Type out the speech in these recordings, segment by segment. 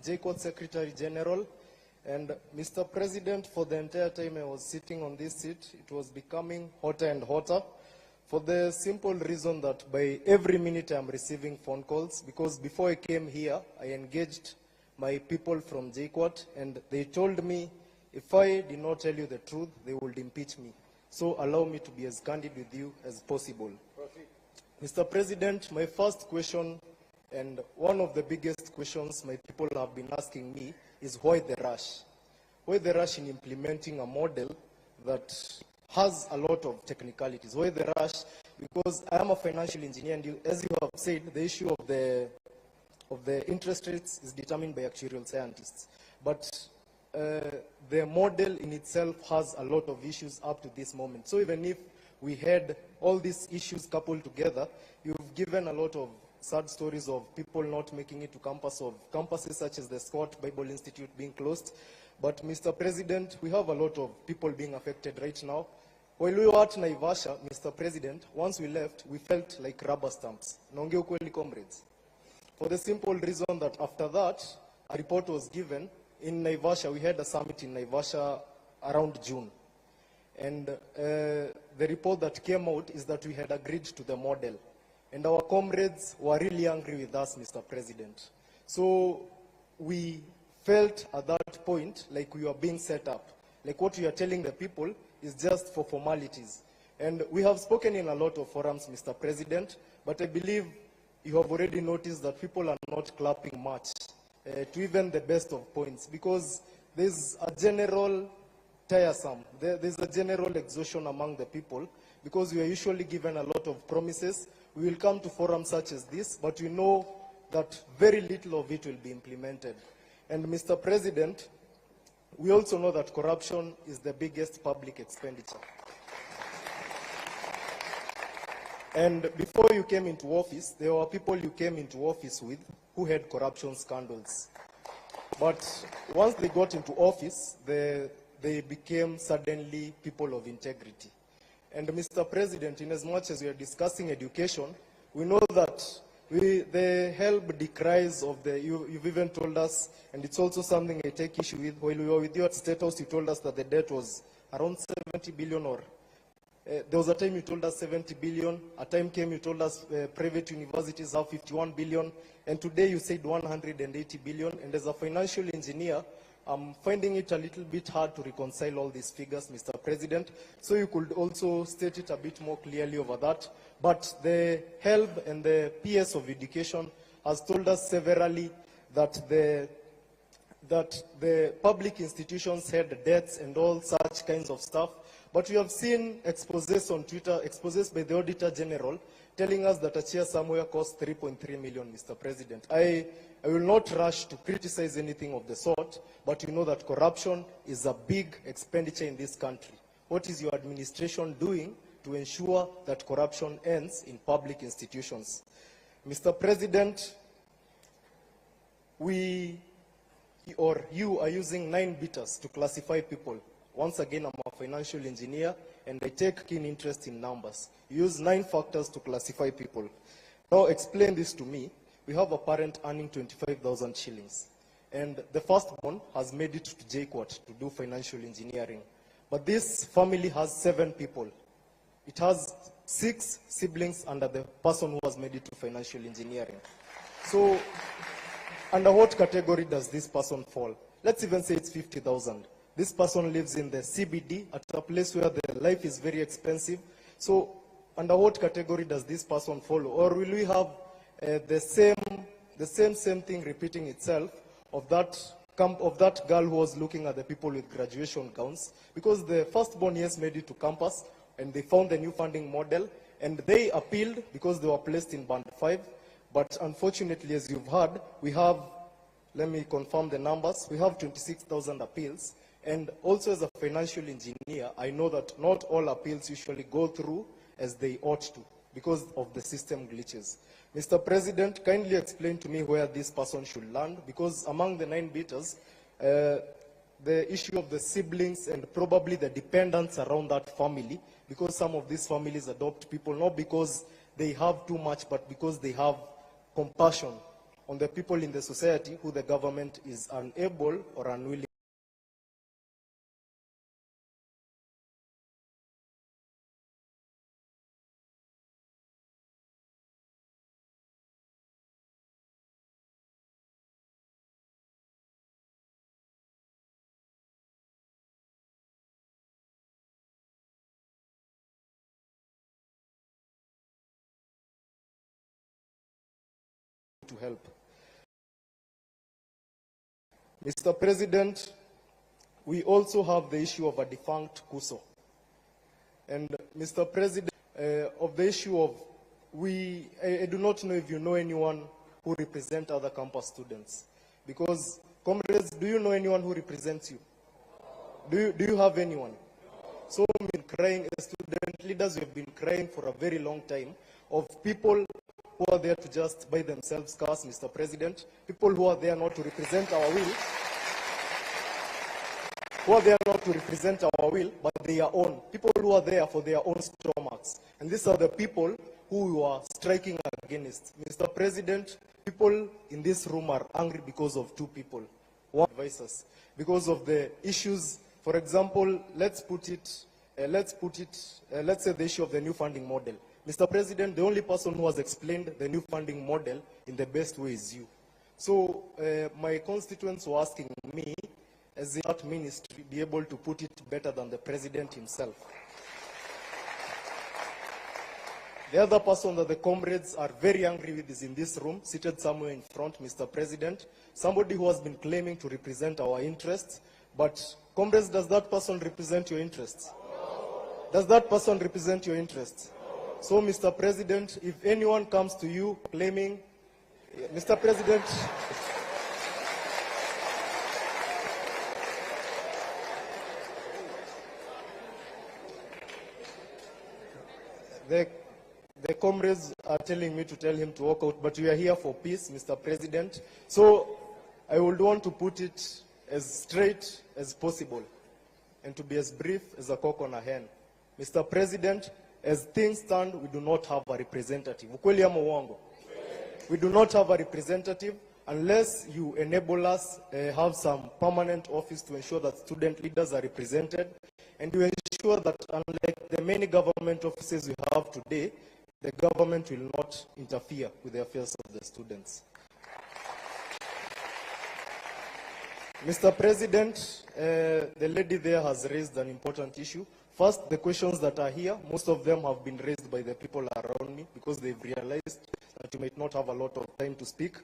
Jkuat Secretary General. And Mr. President, for the entire time I was sitting on this seat, it was becoming hotter and hotter for the simple reason that by every minute I'm receiving phone calls, because before I came here, I engaged my people from Jkuat, and they told me if I did not tell you the truth, they would impeach me. So allow me to be as candid with you as possible. Mr. President, my first question, and one of the biggest questions my people have been asking me, is why the rush? Why the rush in implementing a model that has a lot of technicalities? Why the rush? Because I am a financial engineer, and as you have said, the issue of the interest rates is determined by actuarial scientists. But the model in itself has a lot of issues up to this moment. So even if we had all these issues coupled together, you've given a lot of sad stories of people not making it to campus, of campuses such as the Scott Bible Institute being closed. But Mr. President, we have a lot of people being affected right now. While we were at Naivasha, Mr. President, once we left, we felt like rubber stamps. Naongea ukweli, comrades. For the simple reason that after that, a report was given in Naivasha. We had a summit in Naivasha around June. And the report that came out is that we had agreed to the model. And our comrades were really angry with us, Mr. President. So we felt at that point like we were being set up. Like what we are telling the people is just for formalities. And we have spoken in a lot of forums, Mr. President, but I believe you have already noticed that people are not clapping much to even the best of points, because there's a general tiresome. There's a general exhaustion among the people, because we are usually given a lot of promises. We will come to forums such as this, but we know that very little of it will be implemented. And Mr. President, we also know that corruption is the biggest public expenditure. And before you came into office, there were people you came into office with who had corruption scandals. But once they got into office, they became suddenly people of integrity. And Mr. President, in as much as we are discussing education, we know that the help decries of the, you've even told us, and it's also something I take issue with. While we were with you at State House, you told us that the debt was around 70 billion, or there was a time you told us 70 billion, a time came you told us private universities have 51 billion, and today you said 180 billion, and as a financial engineer, I'm finding it a little bit hard to reconcile all these figures, Mr. President. So you could also state it a bit more clearly over that. But the HELB and the PS of Education has told us severally that the public institutions had debts and all such kinds of stuff. But we have seen exposés on Twitter, exposés by the Auditor General, telling us that a chair somewhere costs 3.3 million, Mr. President. I will not rush to criticize anything of the sort, but you know that corruption is a big expenditure in this country. What is your administration doing to ensure that corruption ends in public institutions? Mr. President, you are using 9 beaters to classify people. Once again, I'm a financial engineer, and I take keen interest in numbers. You use 9 factors to classify people. Now explain this to me. We have a parent earning 25,000 shillings. And the firstborn has made it to Jkuat to do financial engineering. But this family has 7 people. It has 6 siblings under the person who has made it to financial engineering. So under what category does this person fall? Let's even say it's 50,000. This person lives in the CBD at a place where the life is very expensive. So under what category does this person fall? Or will we have the same thing repeating itself of that girl who was looking at the people with graduation gowns? Because the firstborn, yes, made it to campus, and they found the new funding model, and they appealed because they were placed in band 5. But unfortunately, as you've heard, we have, let me confirm the numbers, we have 26,000 appeals. And also as a financial engineer, I know that not all appeals usually go through as they ought to because of the system glitches. Mr. President, kindly explain to me where this person should land, because among the 9 beaters, the issue of the siblings and probably the dependents around that family, because some of these families adopt people not because they have too much, but because they have compassion on the people in the society who the government is unable or unwilling to help. Mr. President, we also have the issue of a defunct KUSO. And Mr. President, of the issue of, I do not know if you know anyone who represents other campus students. Because, comrades, do you know anyone who represents you? Do you have anyone? So we've been crying, as student leaders, we have been crying for a very long time of people who are there to just buy themselves cars, Mr. President, people who are there not to represent our will, but their own, people who are there for their own stomachs. And these are the people who you are striking against. Mr. President, people in this room are angry because of two people. One advisors, because of the issues. For example, let's say the issue of the new funding model. Mr. President, the only person who has explained the new funding model in the best way is you. So my constituents were asking me, as in that ministry, be able to put it better than the president himself. The other person that the comrades are very angry with is in this room, seated somewhere in front, Mr. President, somebody who has been claiming to represent our interests. But, comrades, does that person represent your interests? Does that person represent your interests? So, Mr. President, if anyone comes to you claiming, Mr. President, the comrades are telling me to tell him to walk out, but we are here for peace, Mr. President. So I would want to put it as straight as possible and to be as brief as a cock on a hen. Mr. President, as things stand, we do not have a representative. Ukweli ama uongo? We do not have a representative unless you enable us have some permanent office to ensure that student leaders are represented, and to ensure that, unlike the many government offices we have today, the government will not interfere with the affairs of the students. Mr. President, the lady there has raised an important issue. First, the questions that are here, most of them have been raised by the people around me because they've realized that you might not have a lot of time to speak.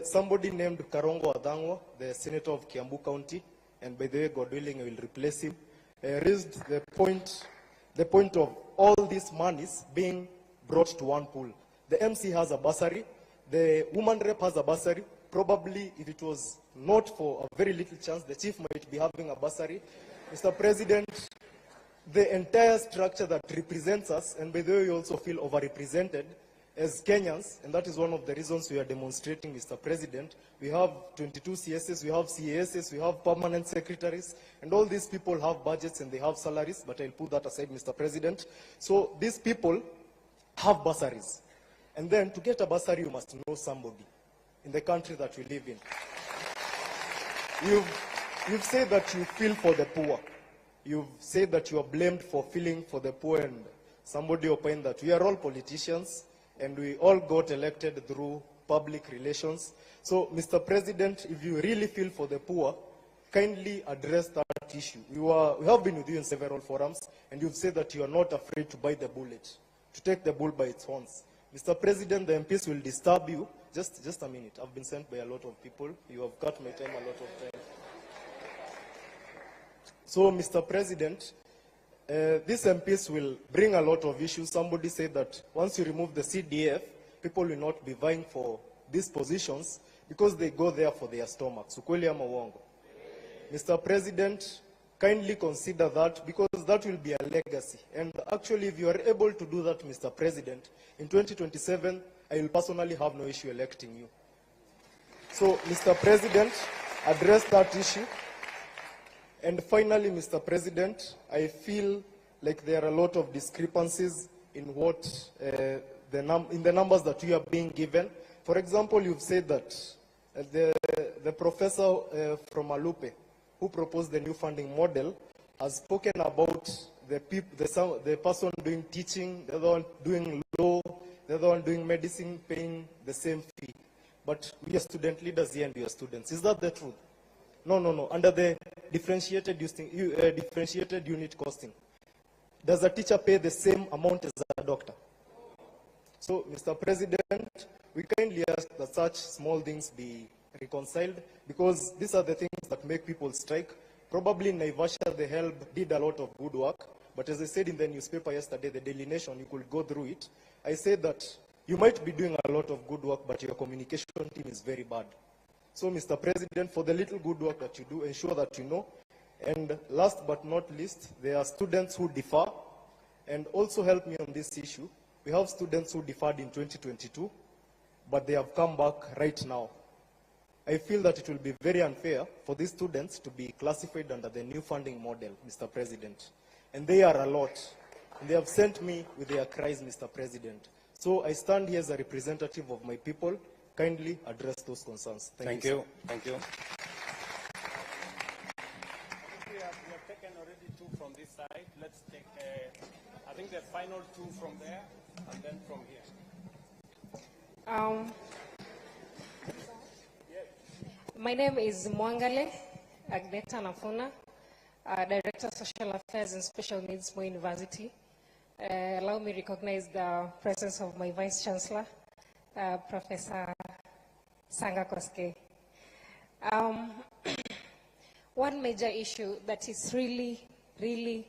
Somebody named Karongo Adangwa, the senator of Kiambu County, and by the way, God willing, I will replace him, raised the point of all these monies being brought to one pool. The MC has a bursary, the woman rep has a bursary. Probably, if it was not for a very little chance, the chief might be having a bursary. Mr. President, the entire structure that represents us, and by the way, we also feel overrepresented as Kenyans, and that is one of the reasons we are demonstrating, Mr. President. We have 22 CSS, we have CASs, we have permanent secretaries, and all these people have budgets and they have salaries, but I'll put that aside, Mr. President. So these people have bursaries. And then to get a bursary, you must know somebody in the country that we live in. You've said that you feel for the poor. You've said that you are blamed for feeling for the poor, and somebody opined that we are all politicians and we all got elected through public relations. So, Mr. President, if you really feel for the poor, kindly address that issue. We have been with you in several forums, and you've said that you are not afraid to bite the bullet, to take the bull by its horns. Mr. President, the MPs will disturb you. Just a minute. I've been sent by a lot of people. You have cut my time a lot of time. So, Mr. President, these MPs will bring a lot of issues. Somebody said that once you remove the CDF, people will not be vying for these positions because they go there for their stomachs. Ukweli ama uongo? Mr. President, kindly consider that, because that will be a legacy. And actually, if you are able to do that, Mr. President, in 2027, I will personally have no issue electing you. So, Mr. President, address that issue. And finally, Mr. President, I feel like there are a lot of discrepancies in what in the numbers that we are being given. For example, you've said that the professor from Alupe, who proposed the new funding model, has spoken about the person doing teaching, the other one doing law, the other one doing medicine, paying the same fee. But we are student leaders here and we are students. Is that the truth? No, no, no. Under the differentiated unit costing, does a teacher pay the same amount as a doctor? So, Mr. President, we kindly ask that such small things be reconciled, because these are the things that make people strike. Probably in Naivasha, the HELB did a lot of good work, but as I said in the newspaper yesterday, the Daily Nation, you could go through it. I said that you might be doing a lot of good work, but your communication team is very bad. So, Mr. President, for the little good work that you do, ensure that you know. And last but not least, there are students who defer, and also help me on this issue. We have students who deferred in 2022, but they have come back right now. I feel that it will be very unfair for these students to be classified under the new funding model, Mr. President. And they are a lot. And they have sent me with their cries, Mr. President. So I stand here as a representative of my people. Kindly address those concerns. Thank you. Thank you. We have taken already two from this side. Let's take, I think the final two from there, and then from here. My name is Mwangale Agneta Nafuna, Director of Social Affairs and Special Needs, Moi University. Allow me to recognize the presence of my Vice Chancellor, Professor Sanga Koske. One major issue that is really